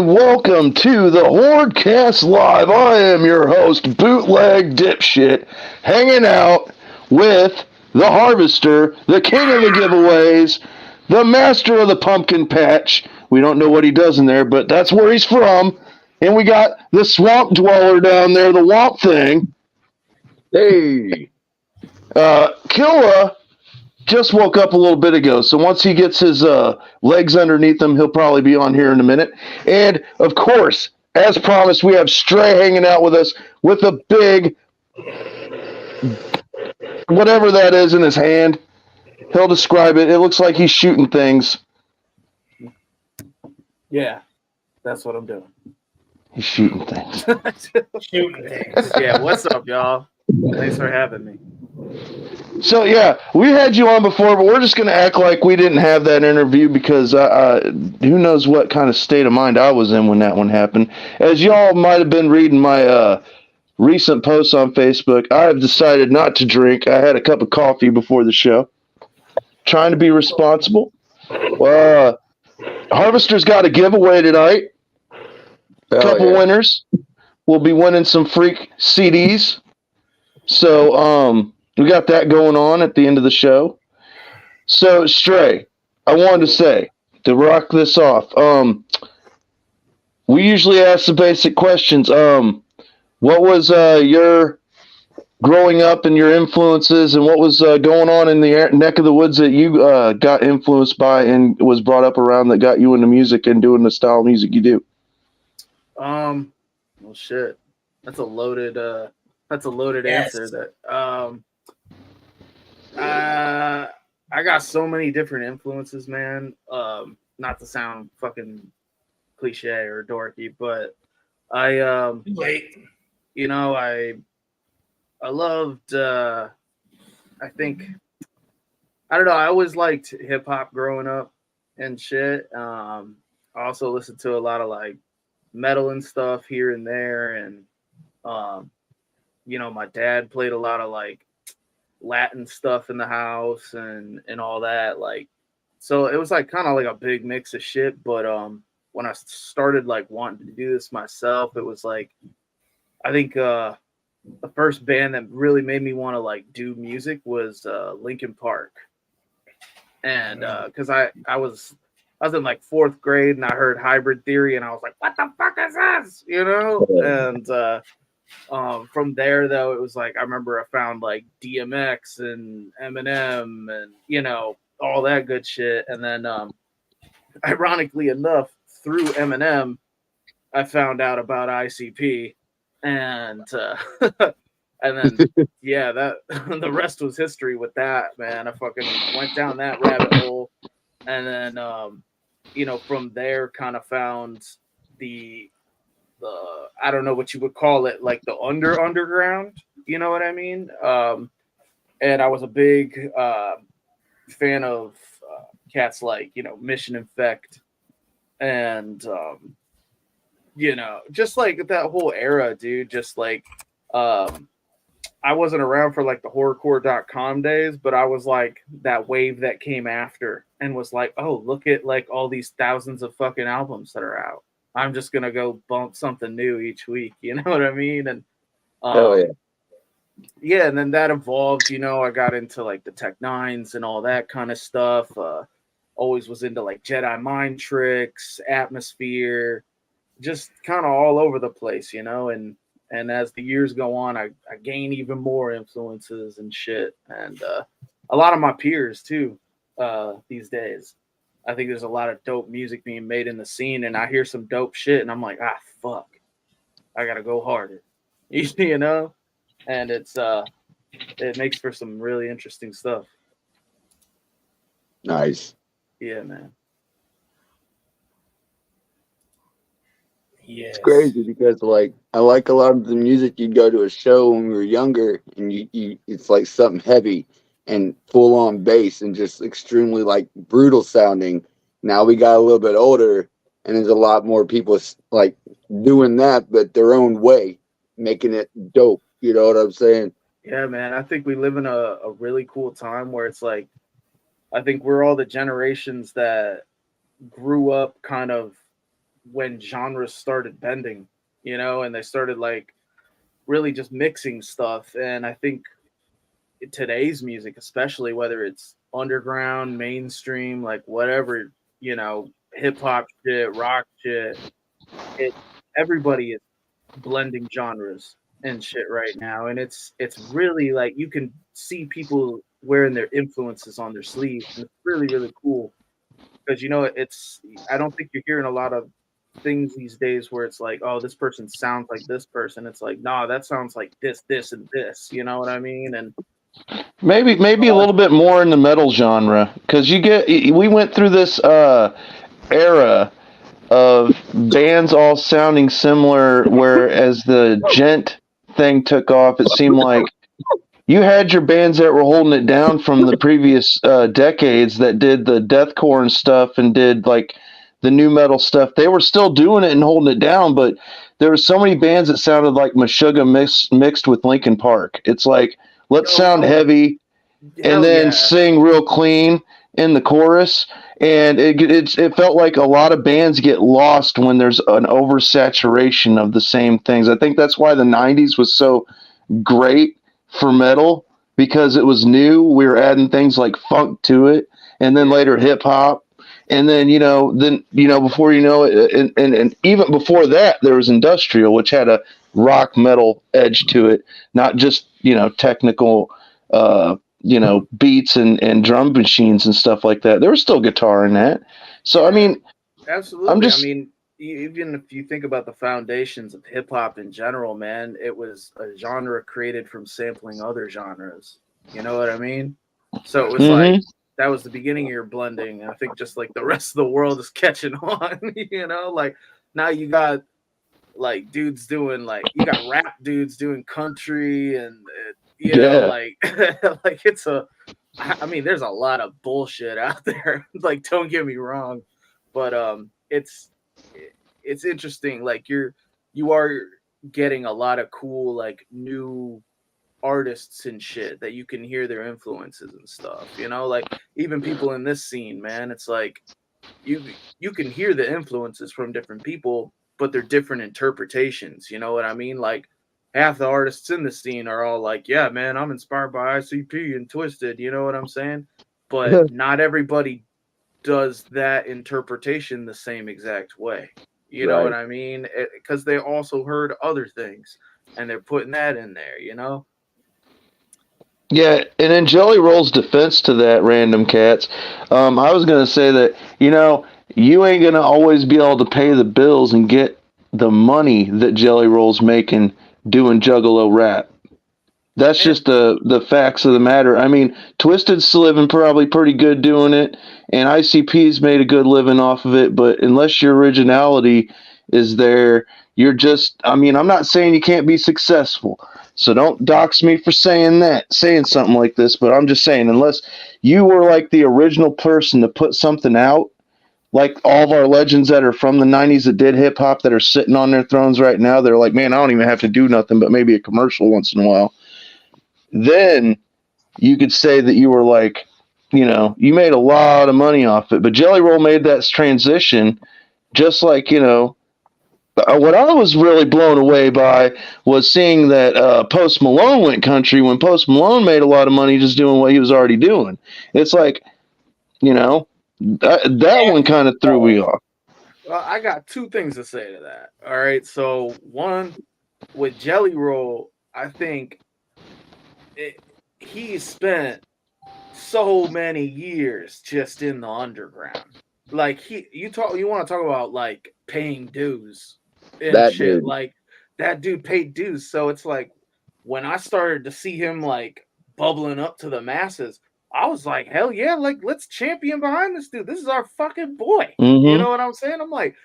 and welcome to the Hordecast Live. I am your host, Bootleg Dipshit, hanging out with the Harvester, the king of the giveaways, the master of the pumpkin patch. We don't know what he does in there, but that's where he's from. And we got the swamp dweller down there, the Womp Thing. Hey. Killa just woke up a little bit ago, so once he gets his legs underneath him, he'll probably be on here in a minute. And, of course, as promised, we have Stray hanging out with us with a big whatever that is in his hand. He'll describe it. It looks like he's shooting things. Yeah, that's what I'm doing. He's shooting things. Shooting things. Yeah, what's up, y'all? Thanks for having me. So, yeah, we had you on before, but we're just going to act like we didn't have that interview because who knows what kind of state of mind I was in when that one happened. As y'all might have been reading my recent posts on Facebook, I have decided not to drink. I had a cup of coffee before the show. Trying to be responsible. Harvester's got a giveaway tonight. A couple winners. We'll be winning some freak CDs. So, we got that going on at the end of the show. So, Stray, I wanted to say, to rock this off, we usually ask the basic questions. What was your growing up and your influences, and what was going on in the neck of the woods that you got influenced by and was brought up around that got you into music and doing the style of music you do? Well, shit. That's a loaded answer. That I got so many different influences, man. Not to sound fucking cliche or dorky, but I loved I think I don't know, I always liked hip hop growing up and shit. I also listened to a lot of like metal and stuff here and there, and my dad played a lot of like Latin stuff in the house and all that, like, so it was like kind of like a big mix of shit. But when I started like wanting to do this myself, it was like, I think the first band that really made me want to like do music was Linkin Park. And because I was in like fourth grade and I heard Hybrid Theory and I was like, what the fuck is this? And from there, though, it was like, I remember I found like DMX and Eminem and, all that good shit. And then, ironically enough, through Eminem, I found out about ICP. And and then, yeah, that the rest was history with that, man. I fucking went down that rabbit hole. And then, from there, kind of found the I don't know what you would call it, like the underground, you know what I mean? And I was a big fan of cats like, Mission Infect and, just like that whole era, dude. Just like, I wasn't around for like the horrorcore.com days, but I was like that wave that came after and was like, oh, look at like all these thousands of fucking albums that are out. I'm just going to go bump something new each week. You know what I mean? And yeah, and then that evolved, I got into like the Tech Nines and all that kind of stuff. Always was into like Jedi Mind Tricks, Atmosphere, just kind of all over the place, and as the years go on, I gain even more influences and shit. And a lot of my peers too, these days. I think there's a lot of dope music being made in the scene, and I hear some dope shit, and I'm like, fuck, I gotta go harder, And it's it makes for some really interesting stuff. Nice. Yeah, man. Yes. It's crazy because like I like a lot of the music. You'd go to a show when we were younger, and you it's like something heavy and full on bass and just extremely like brutal sounding. Now we got a little bit older and there's a lot more people like doing that, but their own way, making it dope. You know what I'm saying? Yeah, man. I think we live in a really cool time where it's like, I think we're all the generations that grew up kind of when genres started bending, and they started like really just mixing stuff. And I think today's music, especially whether it's underground, mainstream, like whatever, hip hop shit, rock shit, it everybody is blending genres and shit right now, and it's really like you can see people wearing their influences on their sleeves, and it's really really cool because it's I don't think you're hearing a lot of things these days where it's like, oh, this person sounds like this person. It's like, nah, that sounds like this and this, you know what I mean? And Maybe a little bit more in the metal genre, because we went through this era of bands all sounding similar, where as the gent thing took off, it seemed like you had your bands that were holding it down from the previous decades that did the deathcore and stuff and did like the new metal stuff. They were still doing it and holding it down, but there were so many bands that sounded like Meshuggah mixed with Linkin Park. It's like, let's sound heavy and hell then yeah. sing real clean in the chorus. And it felt like a lot of bands get lost when there's an oversaturation of the same things. I think that's why the 90s was so great for metal, because it was new. We were adding things like funk to it, and then later hip hop. And then, before you know it, and even before that, there was industrial, which had a rock metal edge to it, not just, technical, beats and drum machines and stuff like that. There was still guitar in that. So, I mean, absolutely. I mean, even if you think about the foundations of hip hop in general, man, it was a genre created from sampling other genres. You know what I mean? So it was like that was the beginning of your blending. And I think just like the rest of the world is catching on, like now you got like dudes doing you got rap dudes doing country and like like I mean, there's a lot of bullshit out there. Like, don't get me wrong, but it's interesting. Like you are getting a lot of cool like new artists and shit that you can hear their influences and stuff. Like even people in this scene, man. It's like you can hear the influences from different people, but they're different interpretations. You know what I mean? Like half the artists in the scene are all like, yeah, man, I'm inspired by ICP and Twisted. You know what I'm saying? But not everybody does that interpretation the same exact way. You know what I mean? Because they also heard other things and they're putting that in there, Yeah, and in Jelly Roll's defense to that, Random Cats, I was going to say that, you ain't going to always be able to pay the bills and get the money that Jelly Roll's making doing Juggalo rap. That's just the facts of the matter. I mean, Twisted's living probably pretty good doing it, and ICP's made a good living off of it, but unless your originality is there, you're just, I mean, I'm not saying you can't be successful, so don't dox me for saying something like this, but I'm just saying, unless you were like the original person to put something out, like all of our legends that are from the 90s that did hip hop that are sitting on their thrones right now, they're like, man, I don't even have to do nothing but maybe a commercial once in a while. Then you could say that you were like, you made a lot of money off it. But Jelly Roll made that transition just like, what I was really blown away by was seeing that Post Malone went country when Post Malone made a lot of money just doing what he was already doing. It's like, that one kind of threw me off. Well, I got two things to say to that. All right. So, one, with Jelly Roll, I think he spent so many years just in the underground. Like you want to talk about like paying dues and That shit. dude. Like that dude paid dues. So it's like when I started to see him like bubbling up to the masses, I was like, hell yeah, like let's champion behind this dude. This is our fucking boy. You know what I'm saying? I'm like,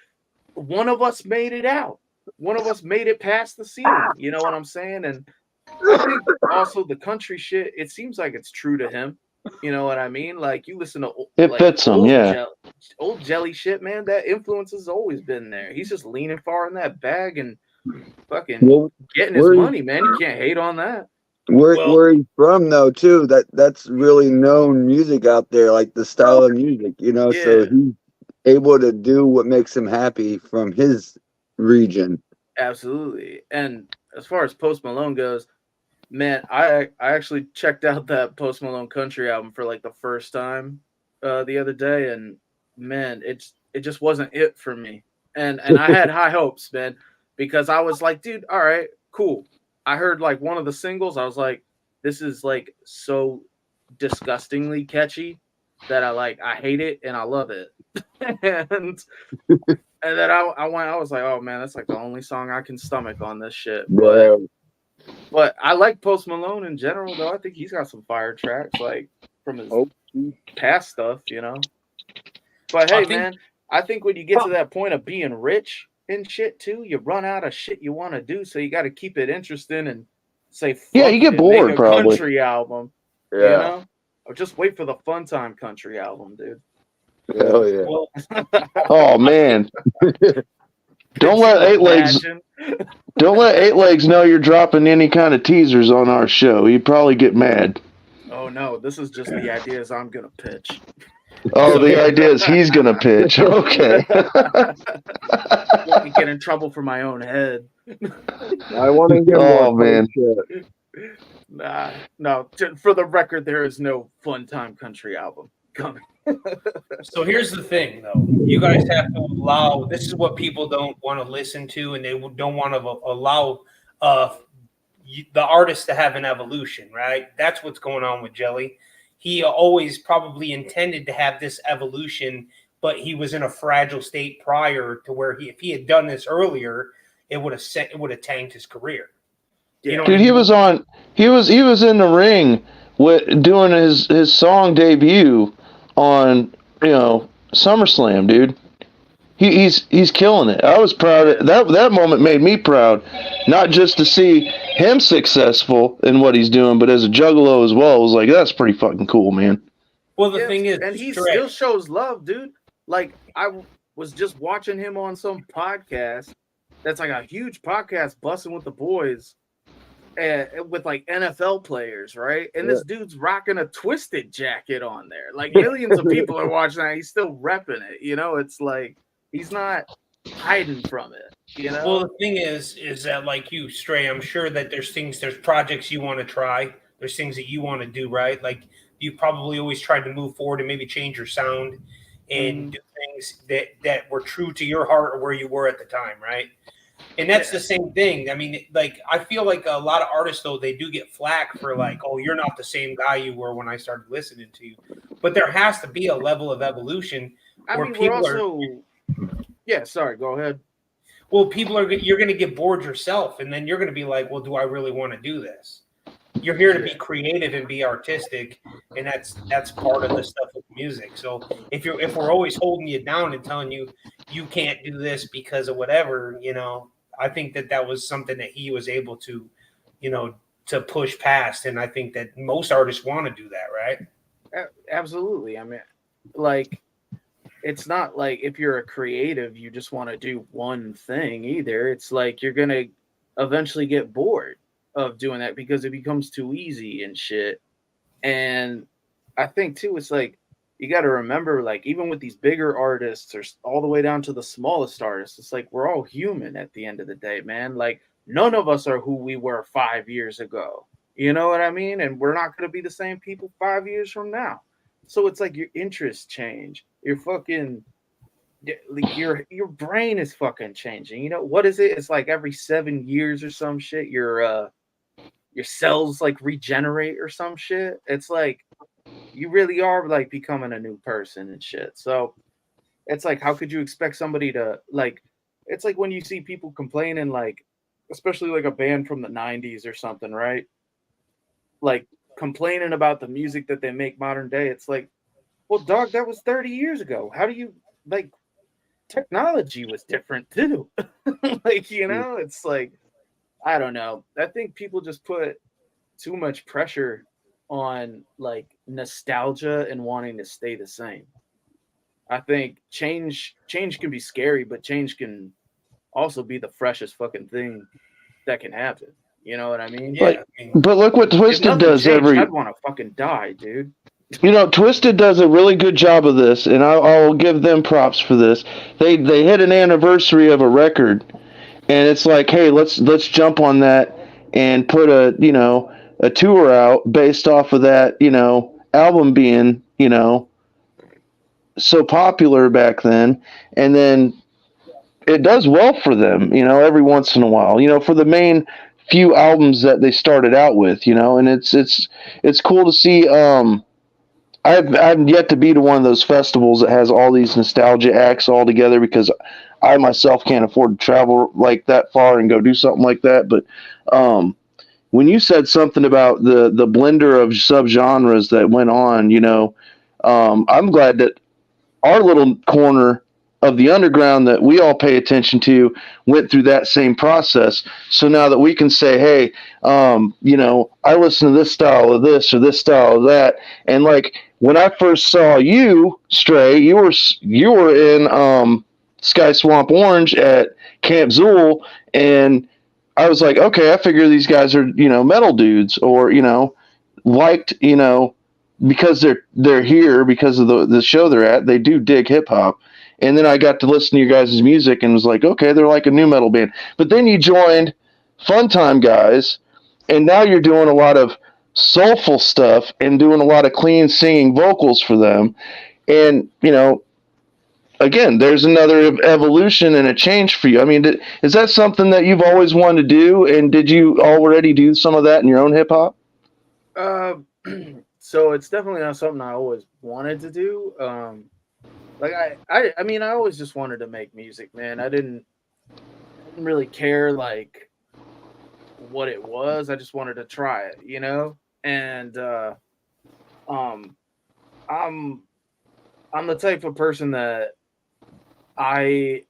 one of us made it out. One of us made it past the ceiling. You know what I'm saying? And I think also the country shit, it seems like it's true to him. You know what I mean? Like you listen to fits him, yeah. Old Jelly shit, man. That influence has always been there. He's just leaning far in that bag and fucking getting his money, man. You can't hate on that. Where he's from, though, too. That's really known music out there, like the style of music, Yeah. So able to do what makes him happy from his region. Absolutely. And as far as Post Malone goes, man, I actually checked out that Post Malone Country album for like the first time the other day, and man, it just wasn't it for me. And I had high hopes, man, because I was like, dude, all right, cool. I heard like one of the singles, I was like, this is like so disgustingly catchy that I hate it and I love it. and and then I was like, oh man, that's like the only song I can stomach on this shit. But I like Post Malone in general, though. I think he's got some fire tracks, like from his past stuff, you know. But hey, man, I think when you get to that point of being rich and shit too, you run out of shit you want to do, so you got to keep it interesting and say, fuck you get it, bored, make a probably. country album, Yeah. you know, or just wait for the Fun Time country album, dude. Hell yeah. Well, Oh man. Don't let Eight Legs know you're dropping any kind of teasers on our show. He'd probably get mad. Oh no, this is just the ideas I'm gonna pitch. Oh, the idea is he's gonna pitch. Okay. Let me get in trouble for my own head. I want to hear more. Oh man. Shit. Nah, no. For the record, there is no Fun Time country album coming. so here's the thing, though. You guys have to allow. This is what people don't want to listen to, and they don't want to allow the artist to have an evolution, right? That's what's going on with Jelly. He always probably intended to have this evolution, but he was in a fragile state prior to where if he had done this earlier, it would have tanked his career. Yeah. You know, Dude, he was in the ring with doing his song debut on, SummerSlam, dude. He's killing it. I was proud of that moment. Made me proud, not just to see him successful in what he's doing, but as a juggalo as well. I was like, that's pretty fucking cool, man. Well, the thing is, and he still shows love, dude. Like I was just watching him on some podcast. That's like a huge podcast, Bussin' with the Boys, with like NFL players, right? And this dude's rocking a Twisted jacket on there. Like millions of people are watching that. He's still repping it. It's like he's not hiding from it. Well, the thing is that like you, Stray, I'm sure that there's projects you want to try. There's things that you want to do, right? Like you probably always tried to move forward and maybe change your sound and do things that were true to your heart or where you were at the time, right? And that's the same thing. I mean, like, I feel like a lot of artists, though, they do get flack for like, oh, you're not the same guy you were when I started listening to you. But there has to be a level of evolution where Yeah, sorry, go ahead. Well, you're going to get bored yourself, and then you're going to be like, well, do I really want to do this? You're here to be creative and be artistic, and that's part of the stuff with music. So if we're always holding you down and telling you can't do this because of whatever, I think that was something that he was able to, to push past, and I think that most artists want to do that, right? Absolutely. I mean, like, it's not like if you're a creative, you just want to do one thing either. It's like you're gonna eventually get bored of doing that because it becomes too easy and shit. And I think too, it's like you got to remember, like, even with these bigger artists or all the way down to the smallest artists, it's like we're all human at the end of the day, man. Like, none of us are who we were 5 years ago. You know what I mean? And we're not going to be the same people 5 years from now. So it's like your interests change. Your fucking, like, your brain is fucking changing. What is it? It's like every 7 years or some shit, your cells like regenerate or some shit. It's like you really are like becoming a new person and shit. So it's like, how could you expect somebody to, like, it's like when you see people complaining, like, especially like a band from the 90s or something, right? Like complaining about the music that they make modern day. It's like, well, dog, that was 30 years ago. How do you, like, technology was different too. Like, it's like, I don't know. I think people just put too much pressure on like nostalgia and wanting to stay the same. I think change can be scary, but change can also be the freshest fucking thing that can happen. You know what I mean? Yeah. But look what Twisted does I'd want to fucking die, dude. You know, Twisted does a really good job of this, and I'll give them props for this. They hit an anniversary of a record, and it's like, hey, let's jump on that and put a tour out based off of that album being so popular back then, and then it does well for them, every once in a while, for the main few albums that they started out with, and it's cool to see. I've yet to be to one of those festivals that has all these nostalgia acts all together because I myself can't afford to travel like that far and go do something like that. But when you said something about the blender of subgenres that went on, I'm glad that our little corner of the underground that we all pay attention to went through that same process. So now that we can say, hey, I listen to this style of this or this style of that, and like when I first saw you, Stray, you were in Sky Swamp Orange at Camp Zool, and I was like, okay, I figure these guys are metal dudes, or liked because they're here because of the show they're at. They do dig hip hop, and then I got to listen to your guys' music and was like, okay, they're like a new metal band. But then you joined Funtime Guys, and now you're doing a lot of soulful stuff and doing a lot of clean singing vocals for them. And again, there's another evolution and a change for you. I mean, is that something that you've always wanted to do? And did you already do some of that in your own hip hop? Uh, so it's definitely not something I always wanted to do. Like I mean, I always just wanted to make music, man. I didn't really care like what it was. I just wanted to try it, And um, I'm I'm the type of person that I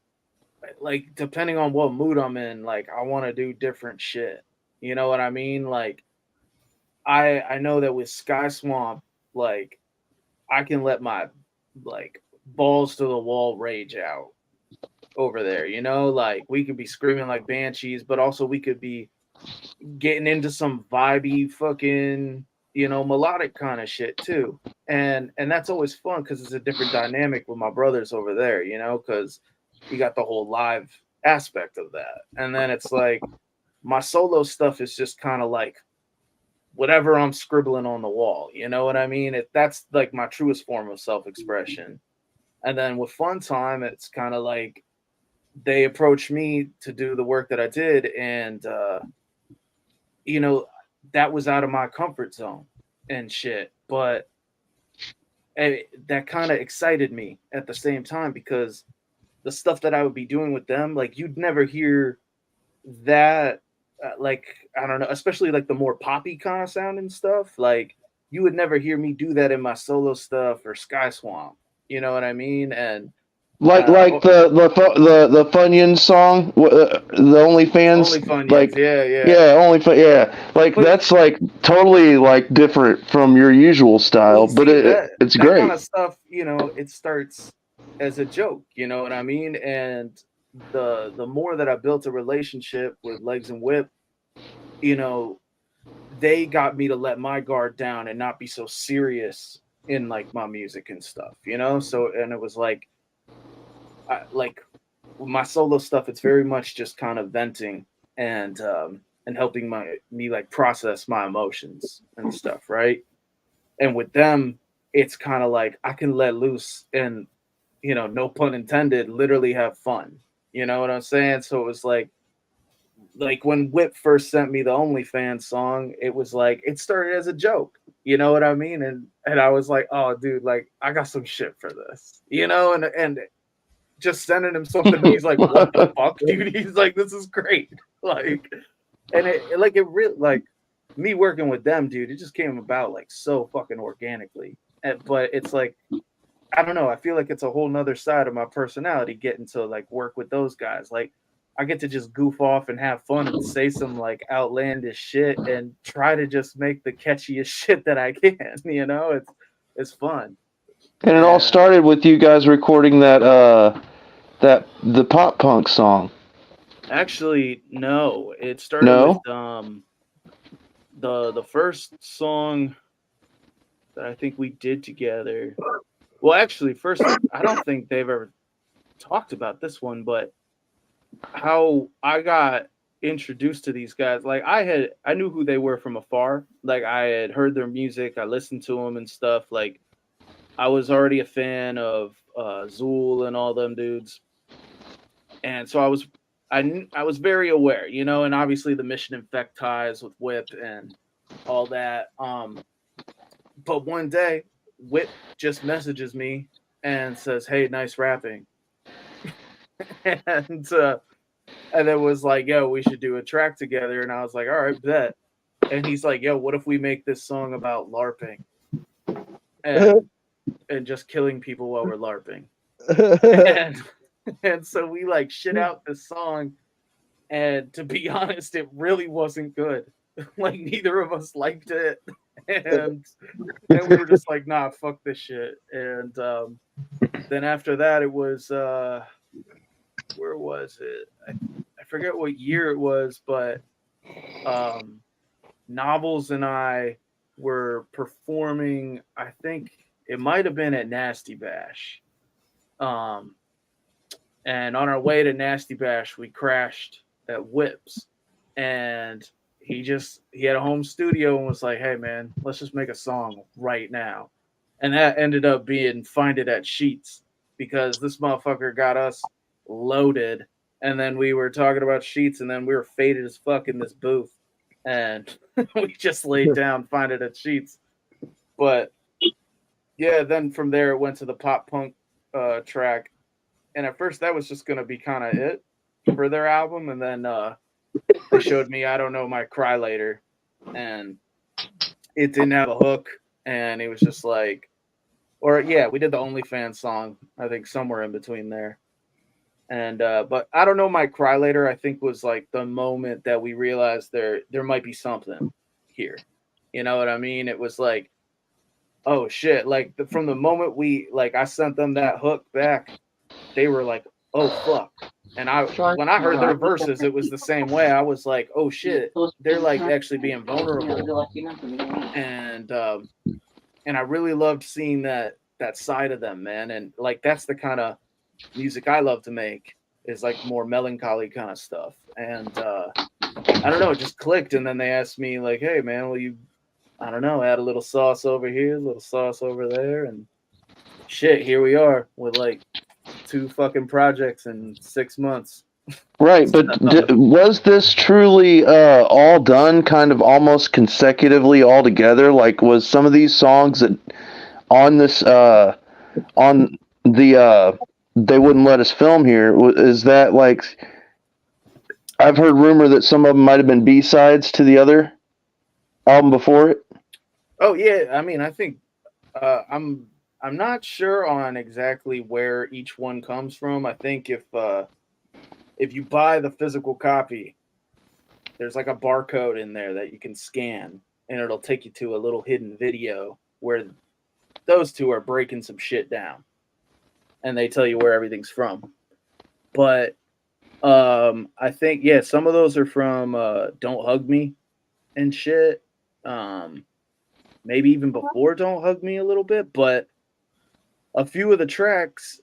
like, depending on what mood I'm in, like I want to do different shit. You know what I mean? Like I know that with Sky Swamp, like I can let my like balls to the wall rage out over there, like we could be screaming like banshees, but also we could be getting into some vibey fucking, melodic kind of shit too. And that's always fun because it's a different dynamic with my brothers over there, because you got the whole live aspect of that. And then it's like my solo stuff is just kind of like whatever I'm scribbling on the wall, you know what I mean? That's like my truest form of self-expression. And then with Fun Time, it's kind of like they approached me to do the work that I did, and that was out of my comfort zone and shit. But that kind of excited me at the same time because the stuff that I would be doing with them, like you'd never hear that, like I don't know, especially like the more poppy kind of sounding stuff. Like you would never hear me do that in my solo stuff or Sky Swamp. You know what I mean? And Like the Funyuns song, the OnlyFans, Only Fun, yes, like yeah. yeah, like But that's like totally like different from your usual well, style, but see that it's that kind great. of stuff, it starts as a joke. You know what I mean? And the more that I built a relationship with Legs and Whip, you know, they got me to let my guard down and not be so serious in like my music and stuff. So and it was like my solo stuff. It's very much just kind of venting and helping me like process my emotions and stuff, right? And with them, it's kind of like I can let loose and no pun intended, literally have fun. You know what I'm saying? So it was like when Whip first sent me the OnlyFans song, it was like it started as a joke. You know what I mean? And I was like, oh dude, like I got some shit for this. And just sending him something, he's like, what the fuck, dude? He's like, this is great. Like, and it really, like me working with them, dude, it just came about like so fucking organically. But it's like, I don't know, I feel like it's a whole nother side of my personality getting to like work with those guys. Like I get to just goof off and have fun and say some like outlandish shit and try to just make the catchiest shit that I can. It's fun. And it all And started with you guys recording that the pop punk song. actually, no, it started with No, the first song that I think we did together. Well, actually, first, I don't think they've ever talked about this one, but how I got introduced to these guys. Like I knew who they were from afar. Like I had heard their music, I listened to them and stuff. Like I was already a fan of Zool and all them dudes, and so I was very aware, you know, and obviously the Mission Infect ties with Whip and all that. But one day, Whip just messages me and says, "Hey, nice rapping," and it was like, "Yo, we should do a track together." And I was like, "All right, bet." And he's like, "Yo, what if we make this song about LARPing and just killing people while we're LARPing?" and and so we like shit out this song, and to be honest, it really wasn't good. Like neither of us liked it, and we were just like, "Nah, fuck this shit." And then after that, it was where was it? I forget what year it was, but Novels and I were performing. I think it might have been at Nasty Bash. And on our way to Nasty Bash, we crashed at Whips, and he had a home studio and was like, "Hey man, let's just make a song right now," and that ended up being "Find It at Sheets," because this motherfucker got us loaded, and then we were talking about Sheets, and then we were faded as fuck in this booth, and we just laid down "Find It at Sheets." But yeah, then from there it went to the pop punk track. And at first, that was just going to be kind of it for their album. And then they showed me I Don't Know My Cry Later. And it didn't have a hook. And it was just like, or yeah, we did the OnlyFans song, I think somewhere in between there. And, but I Don't Know My Cry Later, I think was like the moment that we realized there might be something here. You know what I mean? It was like, oh shit. Like from the moment I sent them that hook back, they were like, "Oh fuck!" And when I heard their verses, it was the same way. I was like, "Oh shit!" They're like actually being vulnerable, and I really loved seeing that side of them, man. And like that's the kind of music I love to make, is like more melancholy kind of stuff. And I don't know, it just clicked. And then they asked me like, "Hey man, will you, I don't know, add a little sauce over here, a little sauce over there," and shit, here we are with like 2 fucking projects in 6 months. Right, but was this truly all done kind of almost consecutively all together? Like, was some of these songs that on this on the They Wouldn't Let Us Film Here, is that like, I've heard rumor that some of them might have been B-sides to the other album before it? Oh yeah, I mean, I think I'm not sure on exactly where each one comes from. I think if you buy the physical copy, there's like a barcode in there that you can scan, and it'll take you to a little hidden video where those two are breaking some shit down, and they tell you where everything's from. But I think some of those are from Don't Hug Me and shit. Maybe even before Don't Hug Me a little bit, but a few of the tracks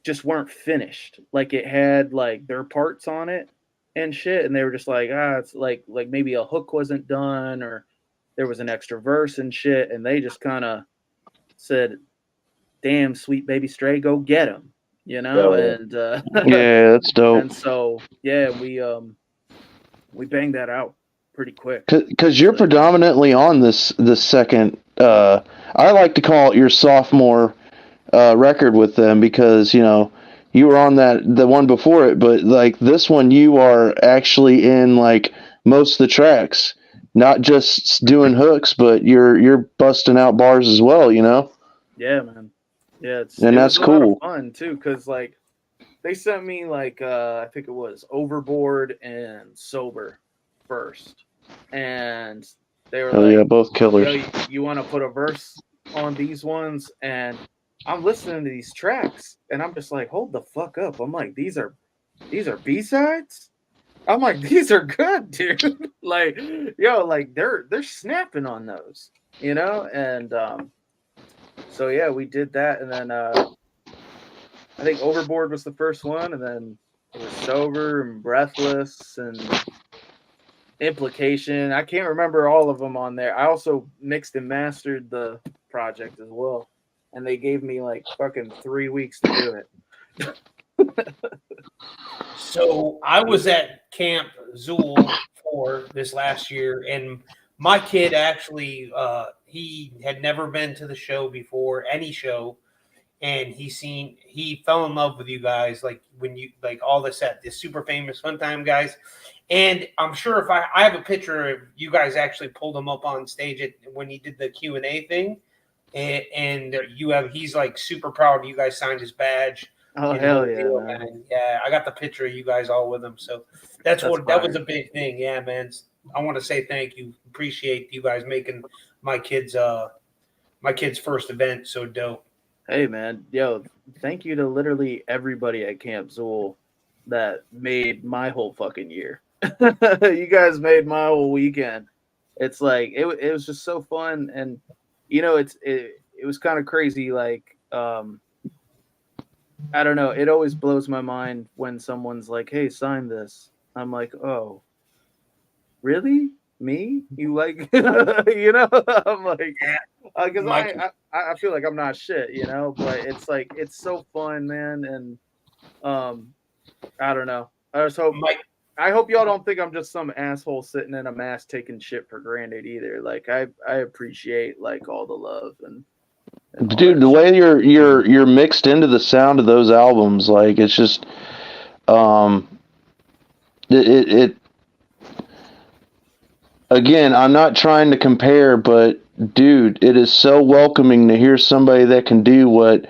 just weren't finished. Like it had like their parts on it and shit, and they were just like, it's like maybe a hook wasn't done, or there was an extra verse and shit, and they just kind of said, "Damn, sweet baby stray, go get him," you know. And yeah, that's dope. And so we banged that out pretty quick. Because you're predominantly on this second. I like to call it your sophomore record with them, because you were on the one before it, but like this one you are actually in like most of the tracks, not just doing hooks, but you're busting out bars as well. Yeah, man. Yeah, that's cool. A lot of fun too, because like they sent me like I think it was Overboard and Sober first, and they were like, yeah, both killers. You want to put a verse on these ones? And I'm listening to these tracks, and I'm just like, hold the fuck up. I'm like, these are B-sides? I'm like, these are good, dude. Like, yo, like they're snapping on those. you know, and so yeah, we did that, and then I think Overboard was the first one, and then it was Sober and Breathless and Implication. I can't remember all of them on there. I also mixed and mastered the project as well, and they gave me like fucking 3 weeks to do it. So I was at Camp Zool for this last year, and my kid actually he had never been to the show before, any show, and he fell in love with you guys, like when you like all this at this super famous fun time guys. And I'm sure if I have a picture of you guys actually pulled him up on stage when he did the Q&A thing, and he's like super proud of you guys signed his badge. Oh hell yeah, deal, man. man. Yeah, I got the picture of you guys all with him. So that was a big thing. Yeah, man. I want to say thank you. Appreciate you guys making my kids' first event so dope. Hey man, yo, thank you to literally everybody at Camp Zool that made my whole fucking year. You guys made my whole weekend. It's like it was just so fun, and you know it was kind of crazy. Like I don't know, it always blows my mind when someone's like, "Hey, sign this." I'm like, "Oh, really? Me? You like?" You know? I'm like, because I feel like I'm not shit, you know. But it's like it's so fun, man, and I don't know. I hope y'all don't think I'm just some asshole sitting in a mask taking shit for granted either. Like I appreciate like all the love and Dude, the way you're mixed into the sound of those albums, like it's just it again, I'm not trying to compare, but dude, it is so welcoming to hear somebody that can do what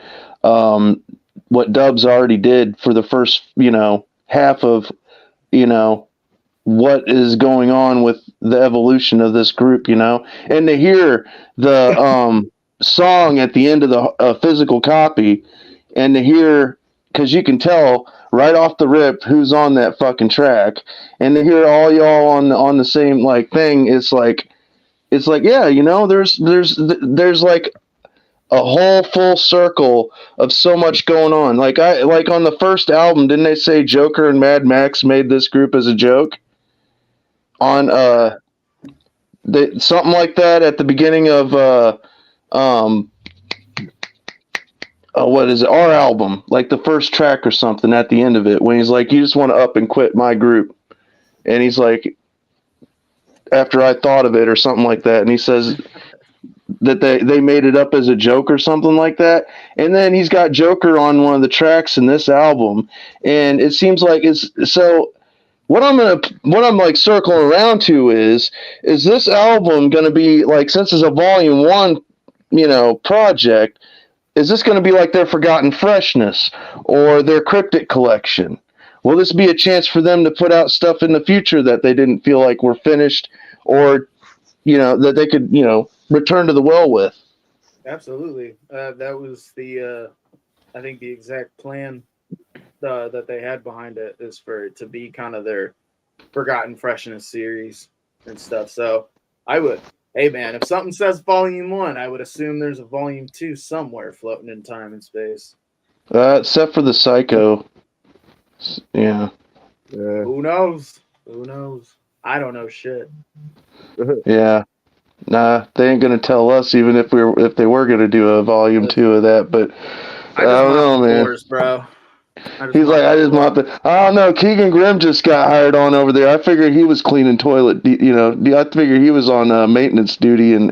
Dubs already did for the first, half of, what is going on with the evolution of this group, and to hear the song at the end of the physical copy, and to hear, because you can tell right off the rip who's on that fucking track, and to hear all y'all on the same like thing, it's like yeah, there's like a whole full circle of so much going on. Like on the first album, didn't they say Joker and Mad Max made this group as a joke? On something like that at the beginning of what is it, our album, like the first track or something at the end of it, when he's like, you just want to up and quit my group, and he's like, after I thought of it or something like that, and he says that they made it up as a joke or something like that. And then he's got Joker on one of the tracks in this album, and it seems like it's so. What I'm like circling around to is this album going to be like, since it's a volume 1, project, is this going to be like their Forgotten Freshness or their Cryptic collection? Will this be a chance for them to put out stuff in the future that they didn't feel like were finished, or that they could return to the well with? Absolutely. That was I think the exact plan that they had behind it, is for it to be kind of their Forgotten Freshness series and stuff. So hey man, if something says volume 1, I would assume there's a volume 2 somewhere floating in time and space. Except for the Psycho. Yeah. Who knows? I don't know shit. Yeah. Nah, they ain't gonna tell us, even if they were gonna do a volume 2 of that. But I don't know, man. Floors, bro. He's like, I just mop the. I don't know. Keegan Grimm just got hired on over there. I figured he was cleaning toilet. I figured he was on maintenance duty and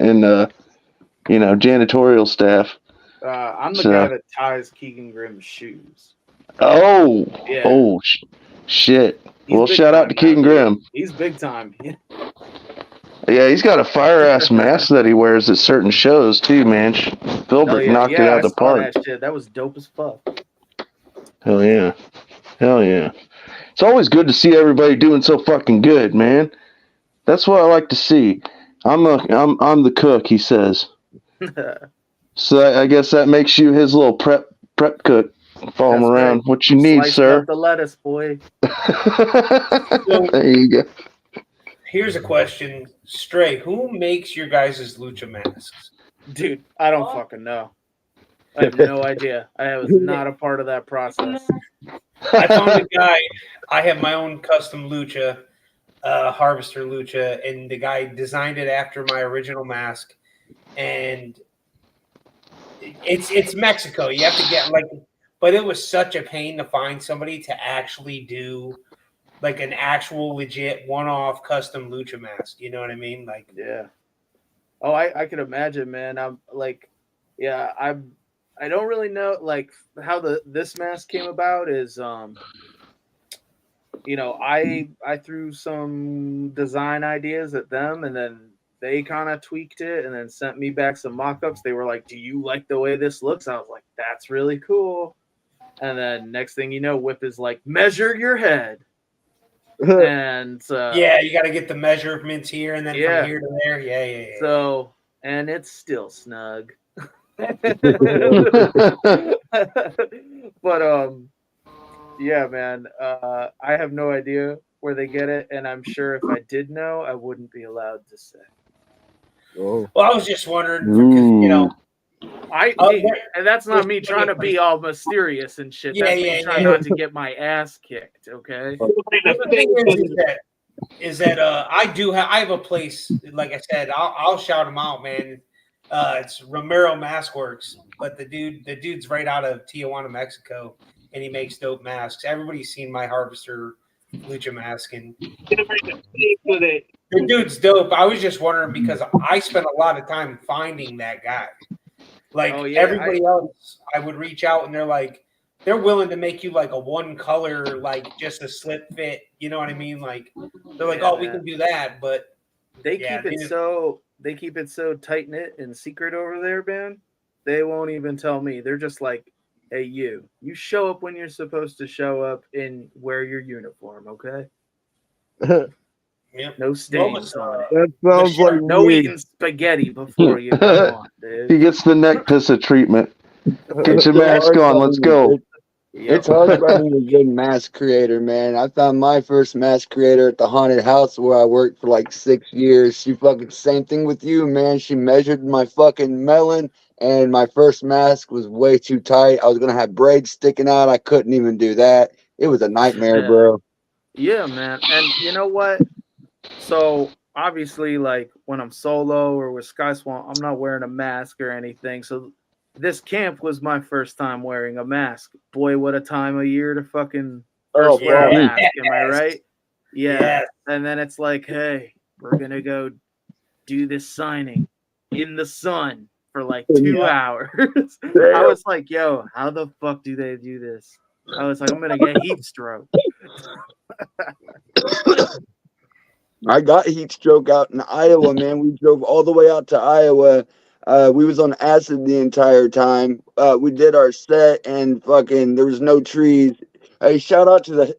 janitorial staff. I'm the guy that ties Keegan Grimm's shoes. Oh. Yeah. Oh, shit. Well, shout out to Keegan Grimm. He's big time. Yeah, he's got a fire ass mask that he wears at certain shows too, man. Philbert knocked it out of the park. That was dope as fuck. Hell yeah. It's always good to see everybody doing so fucking good, man. That's what I like to see. I'm the cook, he says. So I guess that makes you his little prep cook. Follow him around. Right. What you need, sir? Up the lettuce, boy. There you go. Here's a question. Stray, who makes your guys' lucha masks? Dude, I don't fucking know. I have no idea. I was not a part of that process. I found a guy. I have my own custom lucha, Harvester lucha, and the guy designed it after my original mask. And it's Mexico. You have to get but it was such a pain to find somebody to actually do like an actual legit one-off custom lucha mask. You know what I mean? Like, yeah. Oh, I can imagine, man. I'm like, yeah, I don't really know like how this mask came about is you know, I threw some design ideas at them and then they kind of tweaked it and then sent me back some mock-ups. They were like, "Do you like the way this looks?" I was like, "That's really cool." And then next thing you know, Whip is like, "Measure your head." And yeah, you got to get the measurements here and then from here to there. Yeah. So, and it's still snug. But yeah, man, I have no idea where they get it, and I'm sure if I did know, I wouldn't be allowed to say. Oh. Well, I was just wondering because you know, and that's not me trying to be all mysterious and shit. That's me trying not to get my ass kicked. Okay. The thing is that I have a place. Like I said, I'll shout him out, man. It's Romero Mask Works, but the dude's right out of Tijuana, Mexico, and he makes dope masks. Everybody's seen my Harvester lucha mask, and the dude's dope. I was just wondering because I spent a lot of time finding that guy. Like everybody else, I would reach out and they're willing to make you like a one color, like just a slip fit. You know what I mean? Like they're like, we can do that, but they keep it so tight knit and secret over there, man. They won't even tell me. They're just like, "Hey, you show up when you're supposed to show up and wear your uniform, okay?" Yep. No stains on it. That sounds like no eating spaghetti before you come on, dude. He gets the neck pissa treatment. Get your mask on. Let's go. It's hard finding a good mask creator, man. I found my first mask creator at the haunted house where I worked for like 6 years. She fucking same thing with you, man. She measured my fucking melon, and my first mask was way too tight. I was gonna have braids sticking out. I couldn't even do that. It was a nightmare, bro. Yeah, man. And you know what? So obviously, like when I'm solo or with Sky Swamp, I'm not wearing a mask or anything. So this camp was my first time wearing a mask. Boy, what a time of year to fucking first wear a mask. Am I right? Yeah. And then it's like, hey, we're gonna go do this signing in the sun for like 2 hours. I was like, yo, how the fuck do they do this? I was like, I'm gonna get heat stroke. I got heat stroke out in Iowa, man. We drove all the way out to Iowa. We was on acid the entire time. We did our set and fucking there was no trees. Hey, shout out to the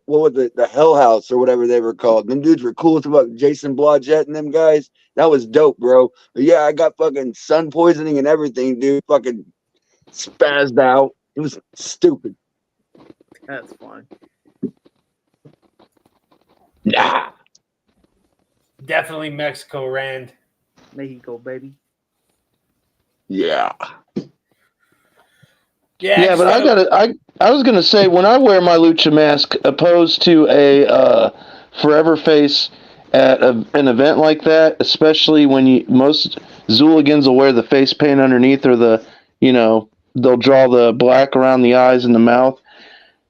Hell House or whatever they were called. Them dudes were cool as fuck. Jason Blodgett and them guys. That was dope, bro. But yeah, I got fucking sun poisoning and everything, dude. Fucking spazzed out. It was stupid. That's fine. Nah. Definitely Mexico, Rand. Mexico, baby. Yeah. Yeah, but I was gonna say when I wear my lucha mask, opposed to a forever face at an event like that, especially when most Zooligans will wear the face paint underneath or they'll draw the black around the eyes and the mouth.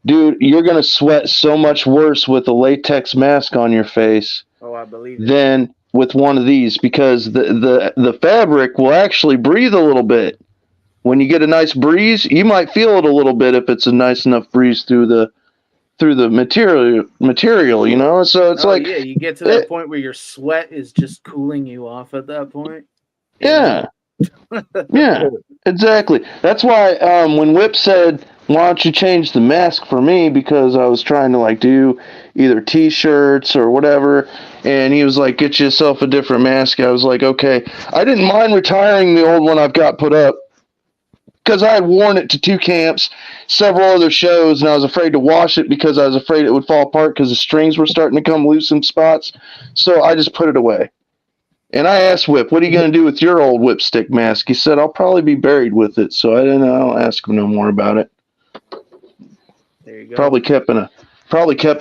Dude, you're gonna sweat so much worse with a latex mask on your face. Oh, I believe it. Than with one of these because the fabric will actually breathe a little bit. When you get a nice breeze, you might feel it a little bit if it's a nice enough breeze through the material, you know? So it's like you get to that point where your sweat is just cooling you off at that point. Yeah. Yeah, exactly. That's why when Whip said, "Why don't you change the mask for me?" because I was trying to do either T-shirts or whatever, and he was like, "Get yourself a different mask." I was like, "Okay." I didn't mind retiring the old one I've got put up, because I had worn it to 2 camps, several other shows, and I was afraid to wash it because I was afraid it would fall apart because the strings were starting to come loose in spots. So I just put it away. And I asked Whip, what are you going to do with your old whipstick mask? He said, I'll probably be buried with it. So I don't ask him no more about it. There you go. Probably kept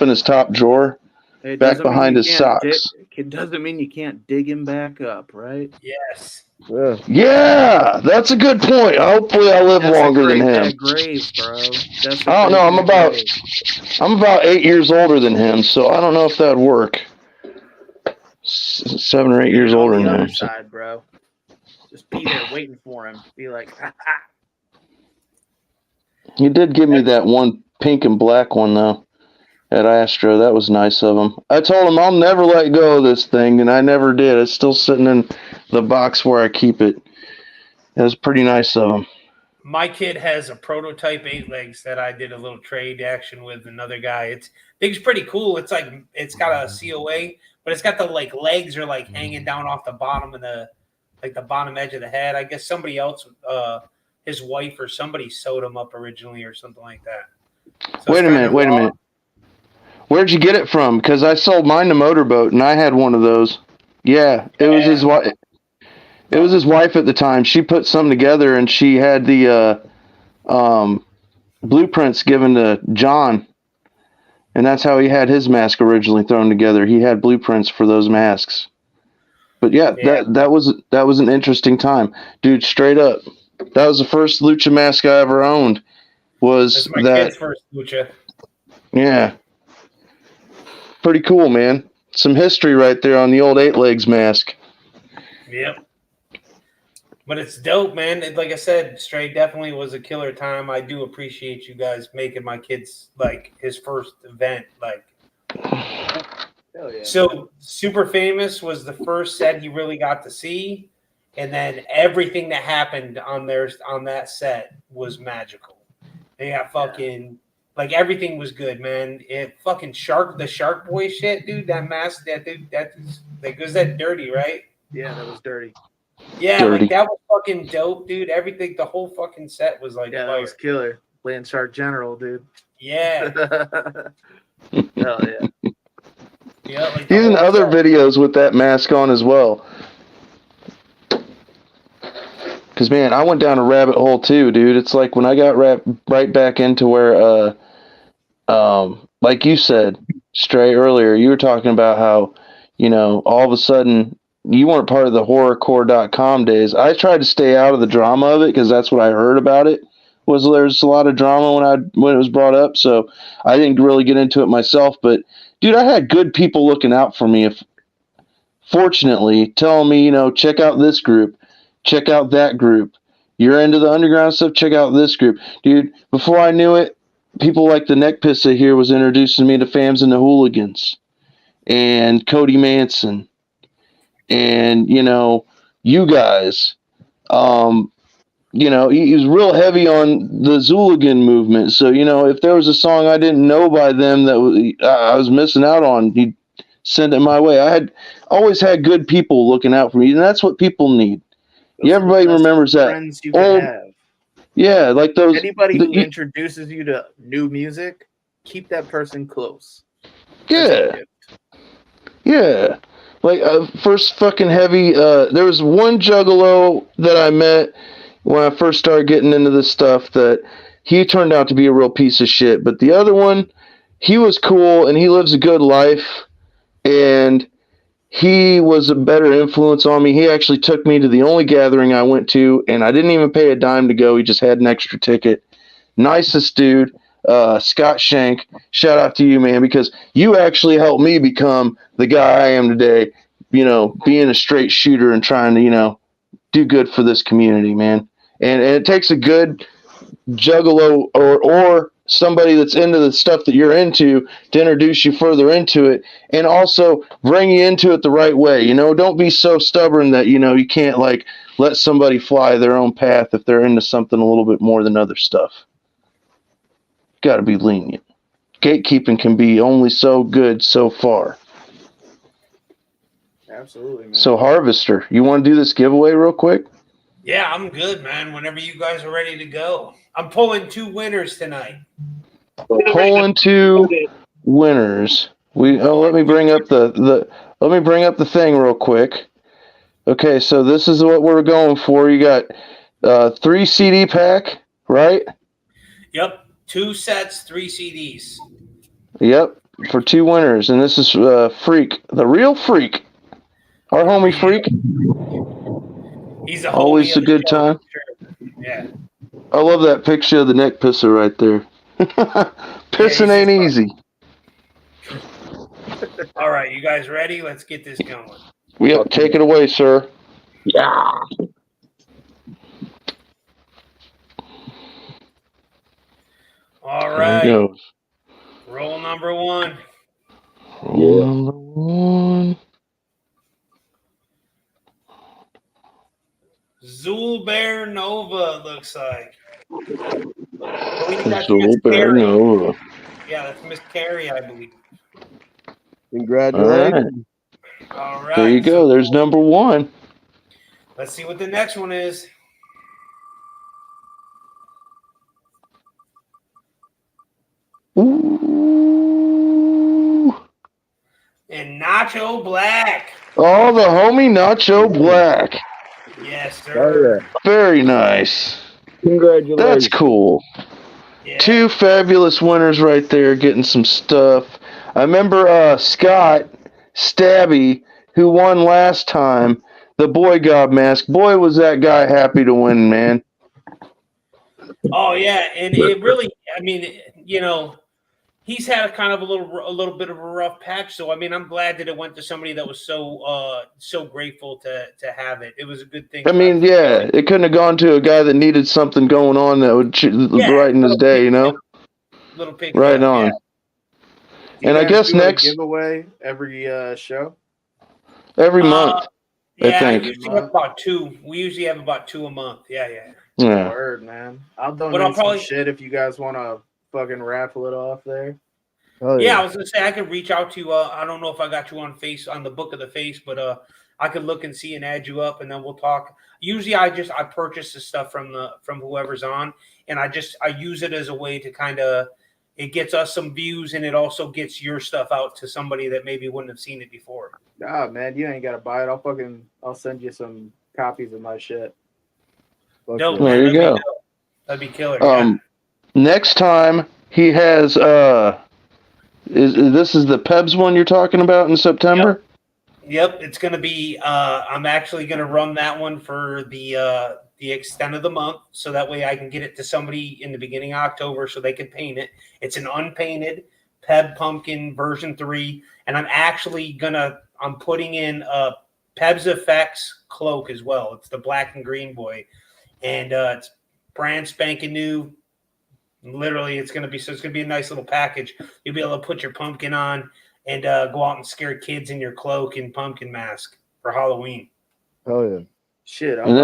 in his top drawer, It back doesn't mean behind you his can't socks. It doesn't mean you can't dig him back up, right? Yes. Yeah. Yeah, that's a good point. Hopefully I live That's longer a than great him. bad grave, bro. That's a I don't know. great bad grave. I'm about 8 years older than him, so I don't know if that'd work. 7 or 8 years Get on older the than other him. So. side, bro. Just be there waiting for him. Be like, He did give me that one pink and black one, though, at Astro. That was nice of him. I told him I'll never let go of this thing, and I never did. It's still sitting in the box where I keep it. It was pretty nice of him. My kid has a prototype 8 legs that I did a little trade action with another guy. Thing's pretty cool. It's like it's got a COA, but it's got the like legs are like hanging down off the bottom of the bottom edge of the head. I guess somebody else, his wife or somebody sewed him up originally or something like that. So Wait a minute. Where'd you get it from? Because I sold mine to Motorboat, and I had one of those. Yeah, it was his wife. It was his wife at the time. She put something together, and she had the blueprints given to John, and that's how he had his mask originally thrown together. He had blueprints for those masks. But yeah. that was an interesting time, dude. Straight up, that was the first lucha mask I ever owned. That's my kid's first lucha. Yeah, pretty cool, man. Some history right there on the old 8 legs mask. Yep. But it's dope, man. Like I said, Stray definitely was a killer time. I do appreciate you guys making my kid's like his first event. Like, hell yeah. So Super Famous was the first set he really got to see, and then everything that happened on that set was magical. They got fucking like everything was good, man. It fucking the Shark Boy shit, dude. That mask, that dude, was that dirty, right? Yeah, that was dirty. Yeah, Dirty. like that was fucking dope, dude. Everything, the whole fucking set was like, yeah, that was killer. Land Shark General, dude. Yeah. Hell yeah. Yeah, like He's in other videos with that mask on as well. Because, man, I went down a rabbit hole too, dude. It's like when I got right back into where, like you said, Stray, earlier, you were talking about how, all of a sudden you weren't part of the horrorcore.com days. I tried to stay out of the drama of it because that's what I heard about it. There's a lot of drama when it was brought up, so I didn't really get into it myself. But dude, I had good people looking out for me. Fortunately, telling me, check out this group, check out that group. You're into the underground stuff, check out this group, dude. Before I knew it, people like the Neck Pissa here was introducing me to Fams and the Hooligans, and Cody Manson, and you guys. He was real heavy on the Zooligan movement. So, if there was a song I didn't know by them that I was missing out on, he'd send it my way. I had always had good people looking out for me, and that's what people need. Everybody remembers that. Friends you can have. Yeah, like those. Anybody who introduces you to new music, keep that person close. Yeah. Yeah. Like, first fucking heavy, there was one juggalo that I met when I first started getting into this stuff that he turned out to be a real piece of shit. But the other one, he was cool and he lives a good life, and he was a better influence on me. He actually took me to the only gathering I went to, and I didn't even pay a dime to go. He just had an extra ticket. Nicest dude, Scott Shank. Shout out to you, man, because you actually helped me become the guy I am today, being a straight shooter and trying to, do good for this community, man. And it takes a good juggalo or somebody that's into the stuff that you're into to introduce you further into it, and also bring you into it the right way. Don't be so stubborn that you can't like let somebody fly their own path if they're into something a little bit more than other stuff. Got to be lenient. Gatekeeping can be only so good so far. Absolutely, man. So Harvester, you want to do this giveaway real quick? Yeah, I'm good, man. Whenever you guys are ready to go. I'm pulling 2 winners tonight. Pulling 2 winners. Let me bring up the thing real quick. Okay, so this is what we're going for. You got 3 CD pack, right? Yep. 2 sets, 3 CDs. Yep, for 2 winners, and this is Freak, the real Freak, our homie Freak. He's a homie Always a of the good show, time. for sure. Yeah. I love that picture of the neck pisser right there. Pissing ain't easy. All right, you guys ready? Let's get this going. Yep, take it away, sir. Yeah. All There right. he goes. Roll number 1. Roll number 1. Zulbear Nova looks like. Zulbear Nova. Yeah, that's Miss Carrie, I believe. Congratulations. All right. There you go. There's number 1. Let's see what the next one is. Ooh. And Nacho Black. Oh, the homie Nacho Black. Yes, sir. Oh, yeah. Very nice. Congratulations. That's cool. Yeah. 2 fabulous winners right there getting some stuff. I remember Scott Stabby, who won last time, the Boy God Mask. Boy, was that guy happy to win, man. Oh yeah, and it really, I mean, he's had a kind of a little bit of a rough patch. So I mean, I'm glad that it went to somebody that was so grateful to have it. It was a good thing. I mean, yeah, it couldn't have gone to a guy that needed something going on that would brighten his day, you know? Little pick. Right on. Yeah. And I guess do next a giveaway every show. every month. Yeah, I think. usually have about 2. We usually have about 2 a month. Yeah. Word, man. I'll donate probably, some shit if you guys want to fucking raffle it off there. Oh, yeah, I was gonna say I could reach out to you. I don't know if I got you on the book of the face, but I could look and see and add you up, and then we'll talk. Usually, I purchase the stuff from whoever's on, and I use it as a way to kind of, it gets us some views, and it also gets your stuff out to somebody that maybe wouldn't have seen it before. Ah, man, you ain't gotta buy it. I'll send you some copies of my shit. Dope, there you go. That'd be killer. Next time he has this is the Pebs one you're talking about in September? Yep, it's gonna be. I'm actually gonna run that one for the extent of the month, so that way I can get it to somebody in the beginning of October, so they can paint it. It's an unpainted Peb Pumpkin version 3, and I'm putting in a Peb's Effects cloak as well. It's the black and green boy, and it's brand spanking new. Literally, it's gonna be a nice little package. You'll be able to put your pumpkin on and go out and scare kids in your cloak and pumpkin mask for Halloween. Oh yeah. Shit. And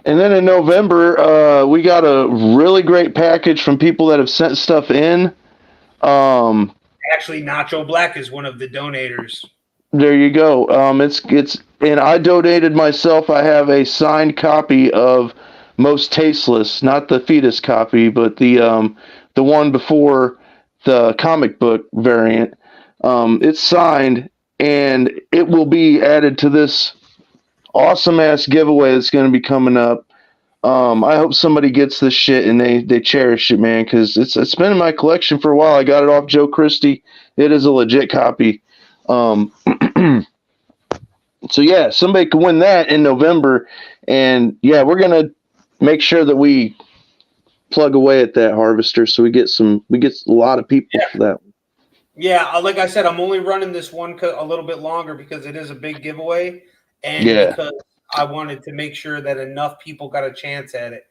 then in November, we got a really great package from people that have sent stuff in. Actually, Nacho Black is one of the donators. There you go. And I donated myself. I have a signed copy of Most Tasteless, not the fetus copy, but the one before the comic book variant. It's signed, and it will be added to this awesome ass giveaway that's going to be coming up. I hope somebody gets this shit and they cherish it, man, because it's been in my collection for a while. I got it off Joe Christie. It is a legit copy. So yeah, somebody could win that in November, and yeah, we're gonna make sure that we plug away at that Harvester, so we get a lot of people for that. Yeah, like I said, I'm only running this one a little bit longer because it is a big giveaway, and because I wanted to make sure that enough people got a chance at it,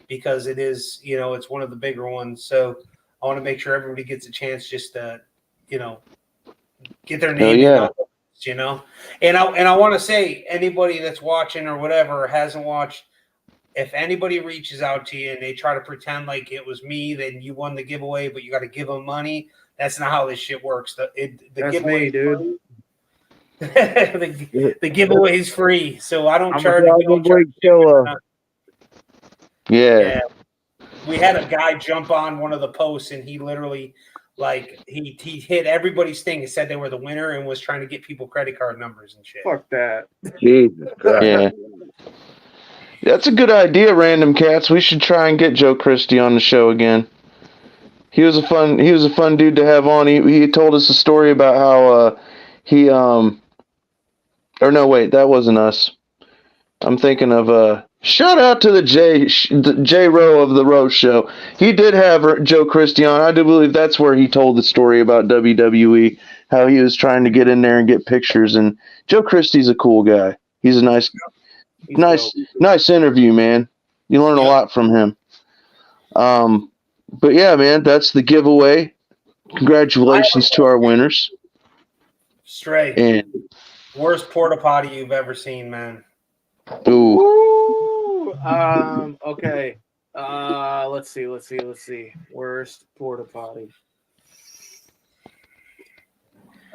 because it is, it's one of the bigger ones. So I want to make sure everybody gets a chance just to, get their name in on it, And I want to say, anybody that's watching or whatever hasn't watched, if anybody reaches out to you and they try to pretend like it was me, then you won the giveaway, but you got to give them money. That's not how this shit works. The That's giveaway, me, dude. The giveaway is free, so I don't I'm charge. We don't charge. Killer. Yeah. We had a guy jump on one of the posts, and he literally, like, he hit everybody's thing. He said they were the winner and was trying to get people credit card numbers and shit. Fuck that. Jesus Christ. Yeah. That's a good idea, Random Cats. We should try and get Joe Christie on the show again. He was a fun dude to have on. He told us a story about how or no, wait, that wasn't us. I'm thinking of shout out to the J Row of the Row Show. He did have Joe Christie on. I do believe that's where he told the story about WWE, how he was trying to get in there and get pictures. And Joe Christie's a cool guy. He's a nice interview, man. You learn a lot from him. But yeah, man, that's the giveaway. Congratulations to our winners. Stray. And Worst porta potty you've ever seen, man. ooh. Okay. Let's see. Worst porta potty.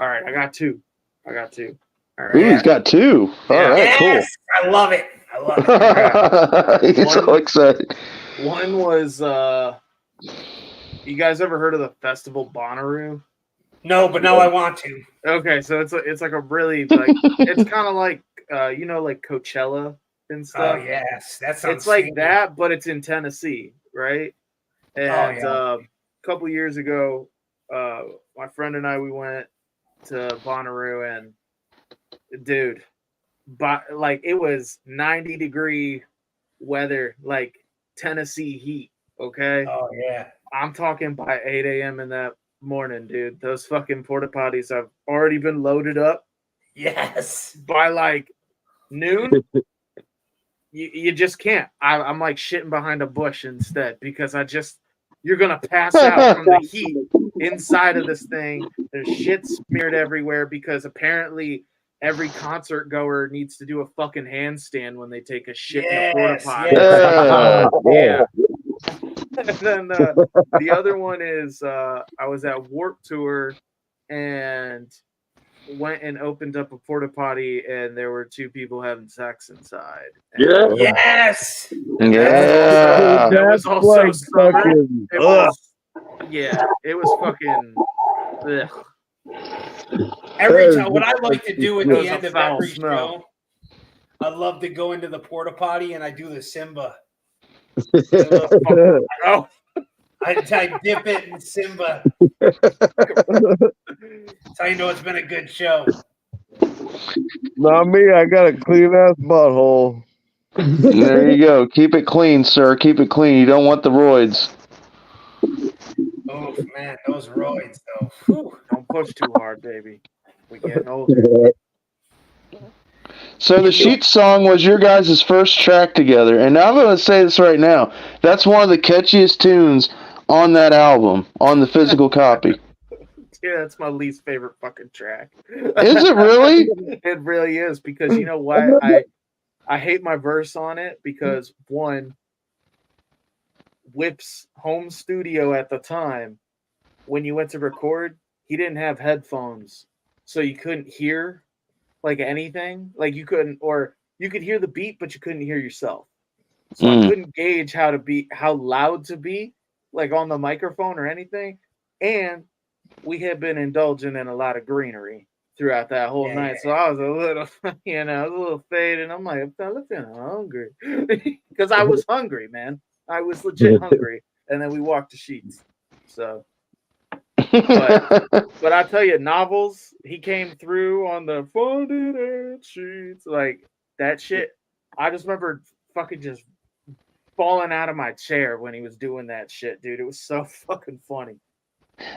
All right, I got two. All right. Ooh, he's got two. All right, Yes! I love it. cool. He's so excited. One was you guys ever heard of the festival Bonnaroo? No, but now I want to. Okay, so it's like a really like it's kind of like like Coachella and stuff. Oh yes, that sounds. It's like stinky. that, but it's in Tennessee, right? And a couple years ago, my friend and I we went to Bonnaroo, and dude, like it was 90-degree weather, like Tennessee heat. Okay. Oh yeah. I'm talking by 8 a.m. in that morning, dude. Those fucking porta potties have already been loaded up. Yes. By like noon, you just can't. I'm like shitting behind a bush instead because you're gonna pass out from the heat inside of this thing. There's shit smeared everywhere because apparently every concert goer needs to do a fucking handstand when they take a shit in a porta potty. Yeah. And then the other one is I was at Warped Tour and went and opened up a porta potty and there were two people having sex inside. And Yes. Yeah. that was also summer. It was fucking. Ugh. Every time, what I like to do at It the was end a of foul every smell. show, I love to go into the porta potty and I do the Simba. Oh, I dip it in Simba. So you know it's been a good show. Not me. I got a clean ass butthole. There you go. Keep it clean, sir. Keep it clean. You don't want the roids. Oh man, those roids though. Whew. don't push too hard, baby. We're getting older. So the Sheets song was your guys' first track together, and I'm going to say this right now. That's one of the catchiest tunes on that album, on the physical copy. Yeah, that's my least favorite fucking track. Is it really? It really is because you know what? I hate my verse on it because one, Whip's home studio at the time, when you went to record, he didn't have headphones, so you couldn't hear like anything. Like you couldn't, or you could hear the beat, but you couldn't hear yourself. So I couldn't gauge how loud to be, like on the microphone or anything. And we had been indulging in a lot of greenery throughout that whole night. So I was a little, I was a little faded. I'm like, I'm feeling hungry. Because I was hungry, man. I was legit hungry. And then we walked the Sheets. So, but I tell you, Novels, he came through on the Folded and Sheets. Like, that shit, I just remember fucking just falling out of my chair when he was doing that shit, dude. It was so fucking funny.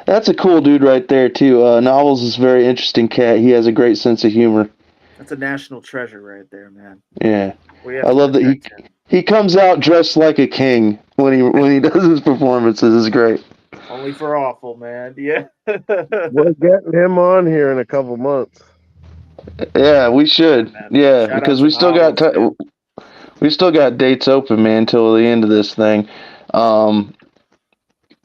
That's a cool dude right there, too. Novels is a very interesting cat. He has a great sense of humor. That's a national treasure right there, man. Yeah. I love that he comes out dressed like a king when he does his performances. It's great. Only for awful, man. Yeah. We're getting him on here in a couple months. Yeah, we should. Man, yeah, shout because out we to still Novels, we still got dates open, man, till the end of this thing.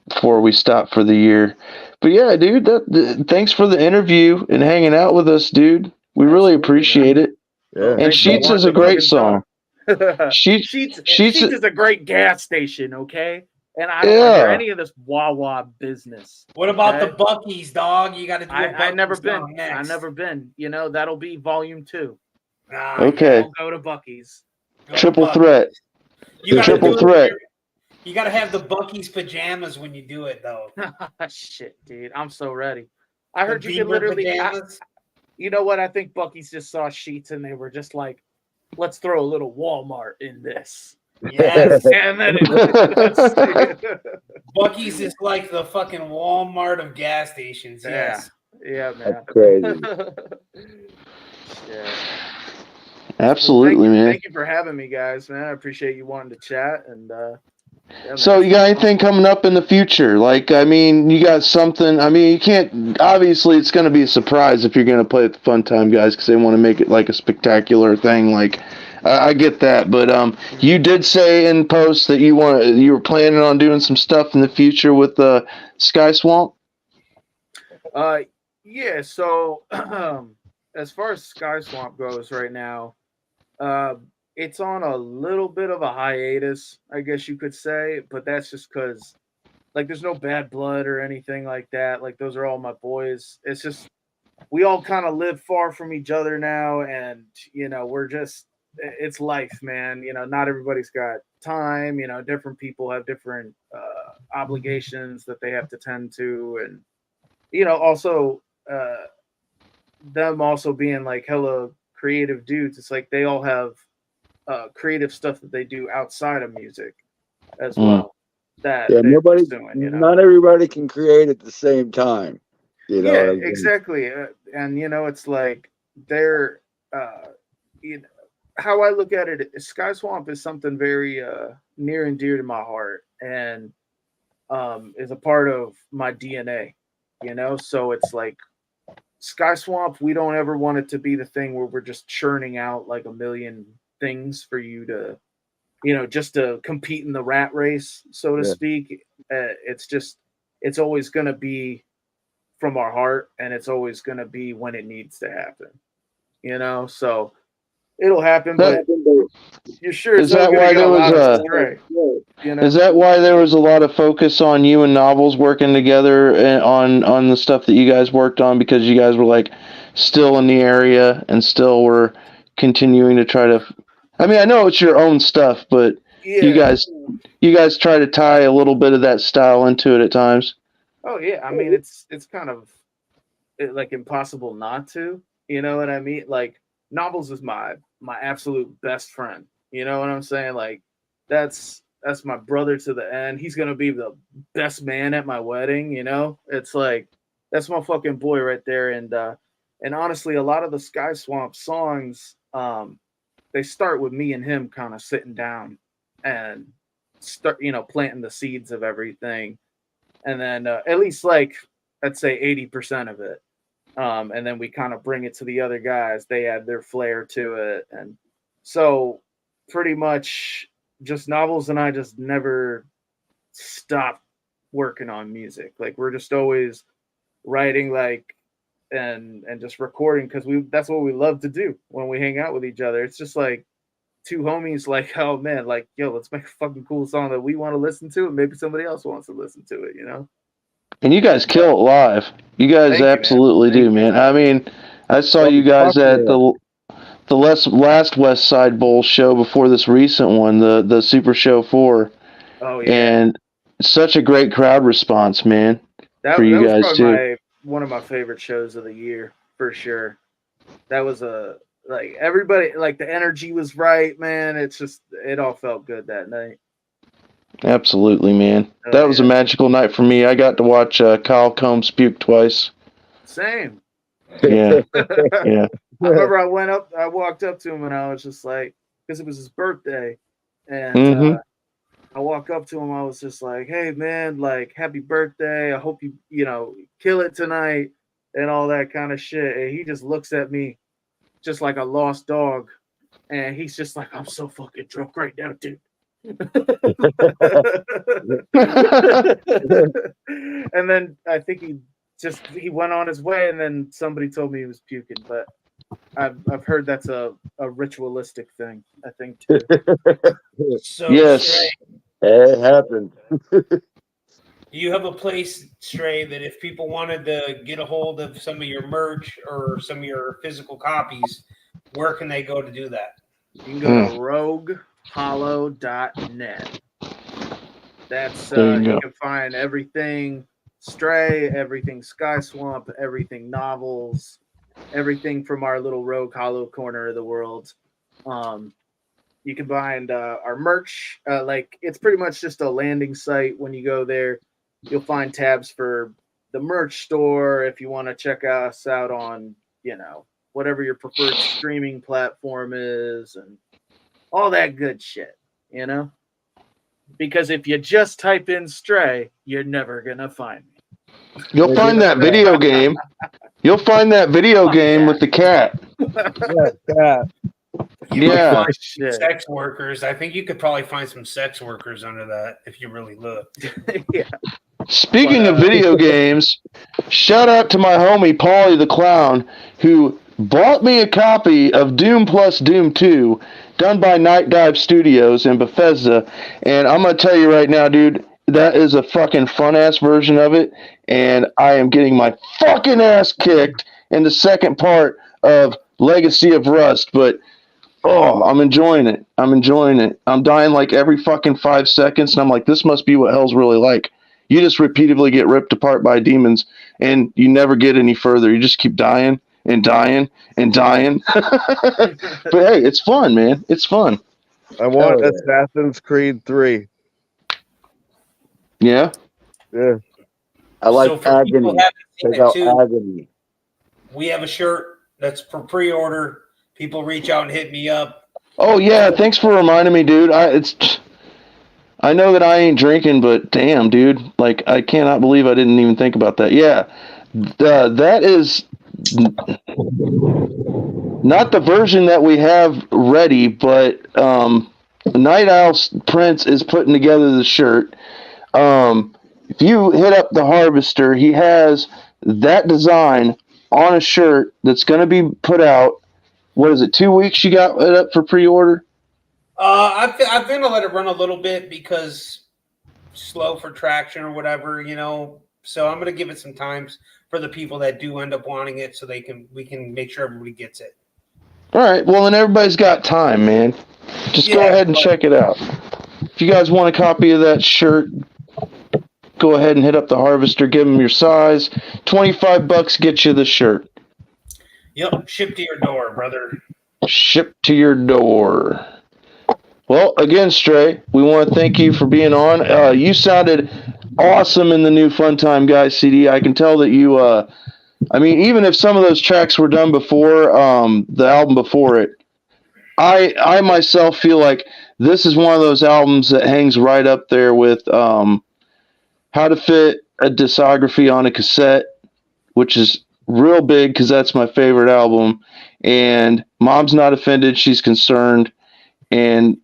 Before we stop for the year. But yeah, dude, thanks for the interview and hanging out with us, dude. We really appreciate it. Yeah. And Thanks for Sheets is wanting a to great fucking song. talk. Sheets, Sheets is a great gas station, okay? And I don't Yeah. hear any of this Wawa business. What about okay? the Buc-ee's, dog? You got to do a I Buc-ee's never been. song next. I never been. You know, that'll be volume 2. Okay. I'll go to Buc-ee's. Go to Triple Buc-ee's. threat. You got to Triple do threat. it. You got to have the Buc-ee's pajamas when you do it, though. Shit, dude. I'm so ready. I heard The you could Beamer literally. pajamas. You know what? I think Buc-ee's just saw Sheets and they were just like, let's throw a little Walmart in this. Yes. And then Buc-ee's is like the fucking Walmart of gas stations. Yes. Yeah, man. That's crazy. Yeah. Absolutely, man. Thank you for having me, guys, man. I appreciate you wanting to chat. And yeah, So man, you got anything coming up in the future? Like, I mean, you got something. I mean, you can't. Obviously, it's going to be a surprise if you're going to play at the Fun Time guys because they want to make it like a spectacular thing. Like, I get that, but you did say in post that you were planning on doing some stuff in the future with Sky Swamp. Yeah. So as far as Sky Swamp goes right now, it's on a little bit of a hiatus, I guess you could say, but that's just because, like, there's no bad blood or anything like that. Like, those are all my boys. It's just we all kind of live far from each other now, and you know, it's life, man. You know, not everybody's got time. You know, different people have different obligations that they have to tend to, and you know, also them also being like hella creative dudes. It's like they all have creative stuff that they do outside of music as well. That nobody, not everybody can create at the same time. You know, yeah, exactly. And you know, it's like they're, you know, how I look at it, Sky Swamp is something very near and dear to my heart, and is a part of my DNA. You know, so it's like Sky Swamp. We don't ever want it to be the thing where we're just churning out like a million things for you to, you know, just to compete in the rat race, so to speak. It's always going to be from our heart, and it's always going to be when it needs to happen, you know. So it'll happen, but you're sure is that why there was Is that why there was a lot of focus on you and Novels working together on the stuff that you guys worked on, because you guys were like still in the area and still were continuing to try to. I mean, I know it's your own stuff, but you guys try to tie a little bit of that style into it at times. Oh yeah, I mean, it's kind of like impossible not to. You know what I mean? Like, Novels is my absolute best friend. You know what I'm saying? Like, that's my brother to the end. He's gonna be the best man at my wedding. You know, it's like that's my fucking boy right there. And honestly, a lot of the Sky Swamp songs, they start with me and him kind of sitting down and start, you know, planting the seeds of everything. And then at least like I'd say 80% of it. And then we kind of bring it to the other guys. They add their flair to it. And so pretty much just Novels and I just never stopped working on music. Like, we're just always writing, like, and just recording, because that's what we love to do when we hang out with each other. It's just like two homies, like, oh man, like, yo, let's make a fucking cool song that we want to listen to, and maybe somebody else wants to listen to it, you know. And you guys kill it live. You guys absolutely do, man. I mean, I saw you guys at the last West Side Bowl show before this recent one, the Super Show 4. Oh yeah. And such a great crowd response, man. For you guys too. One of my favorite shows of the year, for sure. That was like everybody, like the energy was right, man. It's just, it all felt good that night. Absolutely, man. That was a magical night for me. I got to watch Kyle Combs puke twice. Same. Yeah. Yeah. I remember I walked up to him and I was just like, because it was his birthday, and I walk up to him, I was just like, hey man, like, happy birthday. I hope you know, kill it tonight and all that kind of shit. And he just looks at me just like a lost dog. And he's just like, I'm so fucking drunk right now, dude. And then I think he went on his way, and then somebody told me he was puking, but I've heard that's a ritualistic thing. I think too. So Yes. Stray, It happened. you have a place, Stray, that if people wanted to get a hold of some of your merch or some of your physical copies, where can they go to do that? You can go to roguehollow.net. That's There you go. you can find everything Stray, everything Sky Swamp, everything novels, everything from our little Rogue Hollow corner of the world. You can find our merch. Like it's pretty much just a landing site. When you go there, you'll find tabs for the merch store. If you want to check us out on, whatever your preferred streaming platform is, and all that good shit. Because if you just type in Stray, you're never gonna find me. You'll find that video game. You'll find that video game with the cat. Yeah. You might Yeah. find Shit. sex workers. I think you could probably find some sex workers under that if you really look. Yeah. Speaking of video games, shout out to my homie Paulie the Clown, who bought me a copy of Doom plus Doom 2, done by Night Dive Studios in Bethesda. And I'm going to tell you right now, dude, that is a fucking fun-ass version of it. And I am getting my fucking ass kicked in the second part of Legacy of Rust. But, oh, I'm enjoying it. I'm dying like every fucking 5 seconds. And I'm like, this must be what hell's really like. You just repeatedly get ripped apart by demons, and you never get any further. You just keep dying and dying and dying. But hey, it's fun, man. It's fun. I want Oh, yeah. Assassin's Creed 3. Yeah. Yeah. I like So for people who Agony. haven't seen Check it out too, Agony. we have a shirt that's for pre-order. People reach out and hit me up. Oh yeah. Thanks for reminding me, dude. I know that I ain't drinking, but damn, dude. Like, I cannot believe I didn't even think about that. Yeah. That is not the version that we have ready, but Night Owl Prince is putting together the shirt. If you hit up the Harvester, he has that design on a shirt that's going to be put out. What is it, 2 weeks you got it up for pre-order? I've been to let it run a little bit because slow for traction or whatever, So I'm gonna give it some time for the people that do end up wanting it, so we can make sure everybody gets it. All right. Well, then everybody's got time, man. Just go ahead and check it out. If you guys want a copy of that shirt, go ahead and hit up the Harvester. Give them your size. $25 gets you the shirt. Yep, ship to your door, brother. Shipped to your door. Well, again, Stray, we want to thank you for being on. You sounded awesome in the new Fun Time Guys CD. I can tell that you, even if some of those tracks were done before the album before it, I myself feel like this is one of those albums that hangs right up there with How to Fit a Discography on a Cassette, which is real big because that's my favorite album. And Mom's Not Offended, She's Concerned, and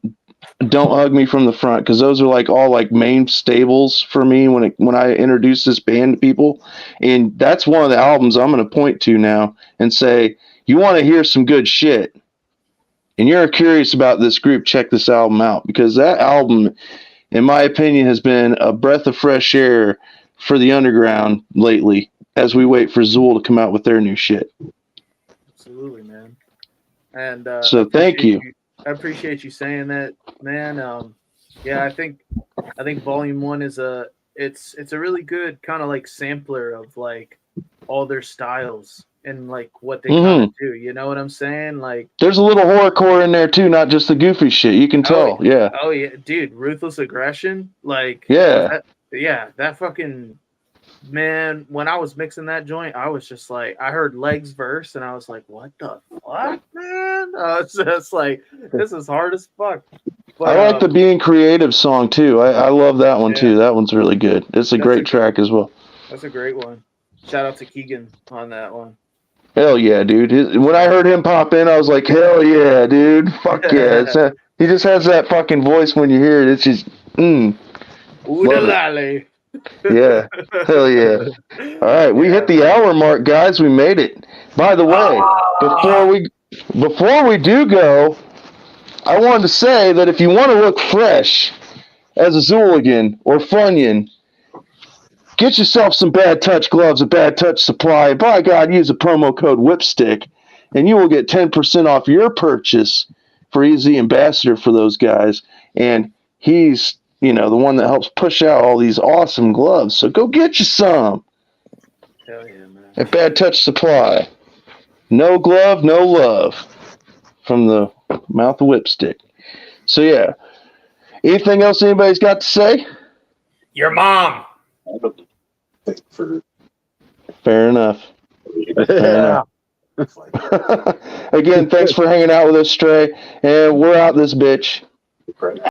Don't Hug Me from the Front, because those are like all like main stables for me when I introduce this band to people. And that's one of the albums I'm going to point to now and say, you want to hear some good shit and you're curious about this group, check this album out, because that album, in my opinion, has been a breath of fresh air for the underground lately as we wait for Zool to come out with their new shit. Absolutely, man. And so thank you. I appreciate you saying that, man. I think Volume 1 is it's a really good kind of like sampler of like all their styles and like what they kind of do. You know what I'm saying? Like, there's a little horrorcore in there too, not just the goofy shit. You can tell. Yeah. Oh yeah, dude. Ruthless Aggression. Like, yeah. That fucking. Man, when I was mixing that joint, I was just like, I heard Legs verse, and I was like, "What the fuck, man?" It's just like, this is hard as fuck. But, I like the Being Creative song too. I love that one too. That one's really good. It's a great track as well. That's a great one. Shout out to Keegan on that one. Hell yeah, dude! When I heard him pop in, I was like, "Hell yeah, dude! Fuck yeah!" He just has that fucking voice when you hear it. It's just, Oodalali. Yeah. Hell yeah. All right, we hit the hour mark, guys. We made it. By the way, before we do go, I wanted to say that if you want to look fresh as a Zooligan or Funyun, get yourself some Bad Touch gloves at Bad Touch Supply. By God, use the promo code WHIPSTICK, and you will get 10% off your purchase for Easy Ambassador for those guys. And he's, the one that helps push out all these awesome gloves. So go get you some. Hell yeah, man. At Bad Touch Supply. No glove, no love. From the mouth of Whipstick. So yeah. Anything else anybody's got to say? Your mom. Fair enough. Yeah. Again, thanks for hanging out with us, Stray. And we're out this bitch.